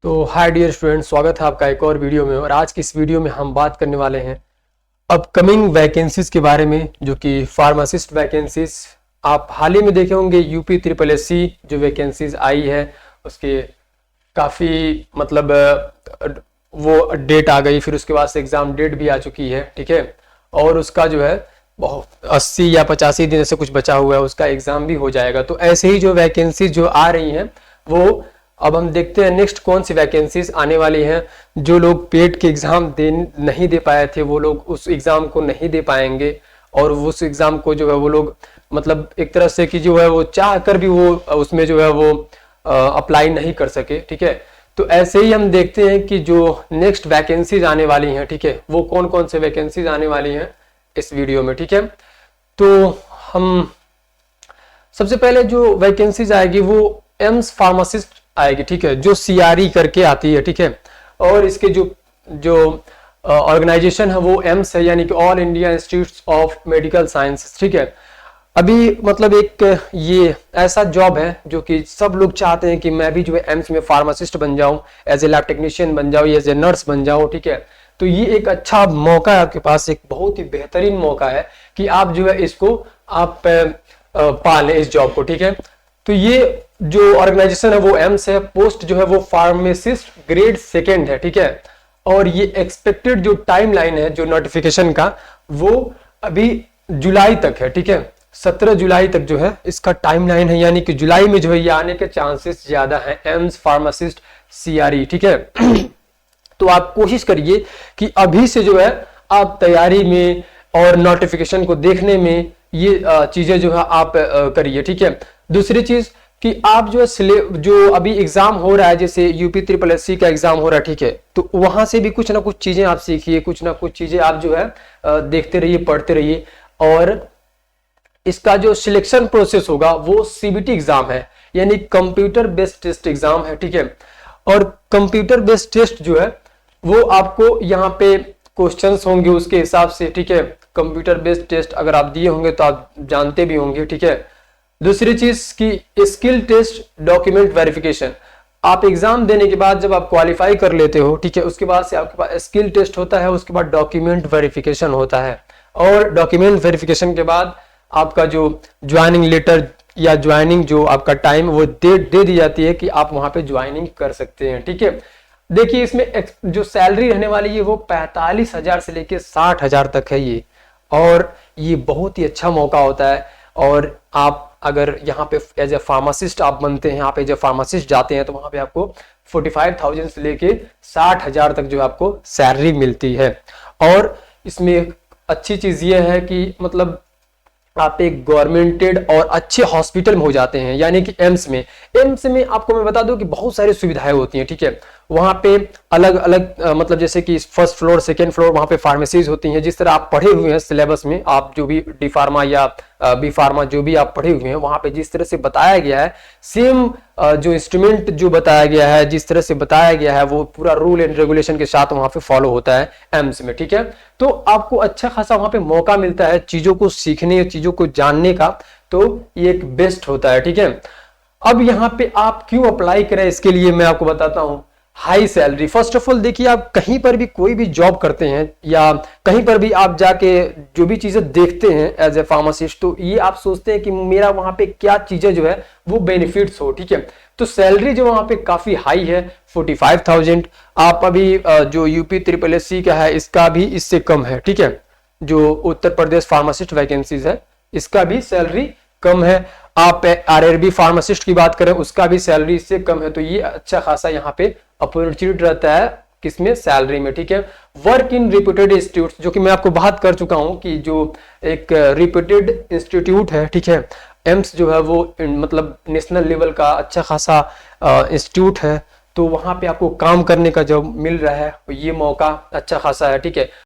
तो hi dear student, स्वागत है आपका एक और वीडियो में। और आज की इस वीडियो में हम बात करने वाले हैं अपकमिंग वैकेंसीज के बारे में, जो कि फार्मासिस्ट वैकेंसीज। आप हाल ही में देखे होंगे यूपी ट्रिपल एस सी जो वैकेंसीज आई है उसके काफ़ी वो डेट आ गई, फिर उसके बाद से एग्ज़ाम डेट भी आ चुकी है, ठीक है। और उसका जो है बहुत 80 या 85 दिन से कुछ बचा हुआ है, उसका एग्ज़ाम भी हो जाएगा। तो ऐसे ही जो वैकेंसीज जो आ रही हैं वो अब हम देखते हैं नेक्स्ट कौन सी वैकेंसीज आने वाली हैं। जो लोग पेड के एग्ज़ाम नहीं दे पाए थे वो लोग उस एग्ज़ाम को नहीं दे पाएंगे, और उस एग्ज़ाम को जो है वो लोग एक तरह से कि जो है वो चाह कर भी वो उसमें जो है वो अप्लाई नहीं कर सके, ठीक है। तो ऐसे ही हम देखते हैं कि जो नेक्स्ट वैकेंसीज आने वाली हैं, ठीक है, वो कौन कौन से वैकेंसीज आने वाली हैं इस वीडियो में, ठीक है। तो हम सबसे पहले जो वैकेंसीज आएगी वो एम्स फार्मासिस्ट आएगी, ठीक है, जो सीआरई करके आती है, ठीक है। और इसके जो जो ऑर्गेनाइजेशन है वो एम्स है, यानी कि all India institute of medical science, ठीक है। अभी एक ये ऐसा जॉब है जो कि सब लोग चाहते हैं कि मैं भी जो है एम्स में फार्मासिस्ट बन जाऊं, एज ए लैब टेक्नीशियन बन जाऊं, एज ए नर्स बन जाऊं, ठीक है। तो ये एक अच्छा मौका है आपके पास, एक बहुत ही बेहतरीन मौका है कि आप जो है इसको आप पा लें इस जॉब को, ठीक है। तो ये जो ऑर्गेनाइजेशन है वो एम्स है, पोस्ट जो है वो फार्मासिस्ट ग्रेड सेकेंड है, ठीक है। और ये एक्सपेक्टेड जो टाइम लाइन है जो नोटिफिकेशन का वो अभी जुलाई तक है, ठीक है। 17 जुलाई तक जो है इसका टाइम लाइन है, यानी कि जुलाई में जो है ये आने के चांसेस ज्यादा हैं, एम्स फार्मासिस्ट सीआरई, ठीक है। तो आप कोशिश करिए कि अभी से जो है आप तैयारी में और नोटिफिकेशन को देखने में ये चीजें जो है आप करिए, ठीक है। दूसरी चीज कि आप जो है जो अभी एग्जाम हो रहा है, जैसे यूपी ट्रिपल एस सी का एग्जाम हो रहा है, ठीक है, तो वहां से भी कुछ ना कुछ चीजें आप सीखिए, कुछ ना कुछ चीजें आप जो है देखते रहिए, पढ़ते रहिए। और इसका जो सिलेक्शन प्रोसेस होगा वो सीबीटी एग्जाम है, यानी कंप्यूटर बेस्ड टेस्ट एग्जाम है, ठीक है। और कंप्यूटर बेस्ड टेस्ट जो है वो आपको यहाँ पे क्वेश्चंस होंगे उसके हिसाब से, ठीक है। कंप्यूटर बेस्ड टेस्ट अगर आप दिए होंगे तो आप जानते भी होंगे, ठीक है। दूसरी चीज की स्किल टेस्ट डॉक्यूमेंट वेरिफिकेशन, आप एग्जाम देने के बाद जब आप क्वालिफाई कर लेते हो, ठीक है, उसके बाद से आपके पास स्किल टेस्ट होता है, उसके बाद डॉक्यूमेंट वेरिफिकेशन होता है। और डॉक्यूमेंट वेरिफिकेशन के बाद आपका जो ज्वाइनिंग लेटर या ज्वाइनिंग जो आपका टाइम वो दे दी जाती है कि आप वहां पे ज्वाइनिंग कर सकते हैं, ठीक है। देखिए इसमें जो सैलरी रहने वाली है वो 45,000 से लेके 60,000 तक है ये, और ये बहुत ही अच्छा मौका होता है। और आप अगर यहाँ पे एज ए फार्मासिस्ट आप बनते हैं, आप एज ए फार्मासिस्ट जाते हैं तो वहां पे आपको 45,000 से लेके 60,000 तक जो आपको सैलरी मिलती है। और इसमें एक अच्छी चीज ये है कि आप एक गवर्नमेंटेड और अच्छे हॉस्पिटल में हो जाते हैं, यानी कि एम्स में आपको मैं बता दूं कि बहुत सारी सुविधाएं होती हैं, ठीक है। वहां पे अलग अलग जैसे कि फर्स्ट फ्लोर सेकंड फ्लोर वहां पे फार्मेसीज होती हैं। जिस तरह आप पढ़े हुए हैं सिलेबस में, आप जो भी डी फार्मा या बी फार्मा जो भी आप पढ़े हुए हैं वहां पे जिस तरह से बताया गया है, सेम जो इंस्ट्रूमेंट जो बताया गया है, जिस तरह से बताया गया है वो पूरा रूल एंड रेगुलेशन के साथ वहां पे फॉलो होता है एम्स में, ठीक है। तो आपको अच्छा खासा वहां पे मौका मिलता है चीजों को सीखने, चीजों को जानने का, तो ये एक बेस्ट होता है, ठीक है। अब यहाँ पे आप क्यों अप्लाई करें, इसके लिए मैं आपको बताता हूं। High salary, first of all देखिए, आप कहीं पर भी कोई भी जॉब करते हैं या कहीं पर भी आप जाके जो भी चीजें देखते हैं एज ए फार्मासिस्ट, तो ये आप सोचते हैं कि मेरा वहां पे क्या चीजें जो है वो बेनिफिट्स हो, ठीक है। तो सैलरी जो वहां पे काफी हाई है, 45,000। आप अभी जो यूपी ट्रिपल एस सी का है इसका भी इससे कम है, ठीक है। जो उत्तर प्रदेश फार्मासिस्ट वैकेंसीज है इसका भी सैलरी कम है। आप आरआरबी फार्मासिस्ट की बात करें उसका भी सैलरी इससे कम है। तो ये अच्छा खासा यहाँ पे अपॉर्चुनिटी रहता है किसमें, सैलरी में, ठीक है। वर्क इन रिप्यूटेड इंस्टीट्यूट, जो कि मैं आपको बात कर चुका हूं कि जो एक रिप्यूटेड इंस्टीट्यूट है, ठीक है। एम्स जो है वो नेशनल लेवल का अच्छा खासा इंस्टीट्यूट है, तो वहां पे आपको काम करने का जो मिल रहा है ये मौका अच्छा खासा है, ठीक है।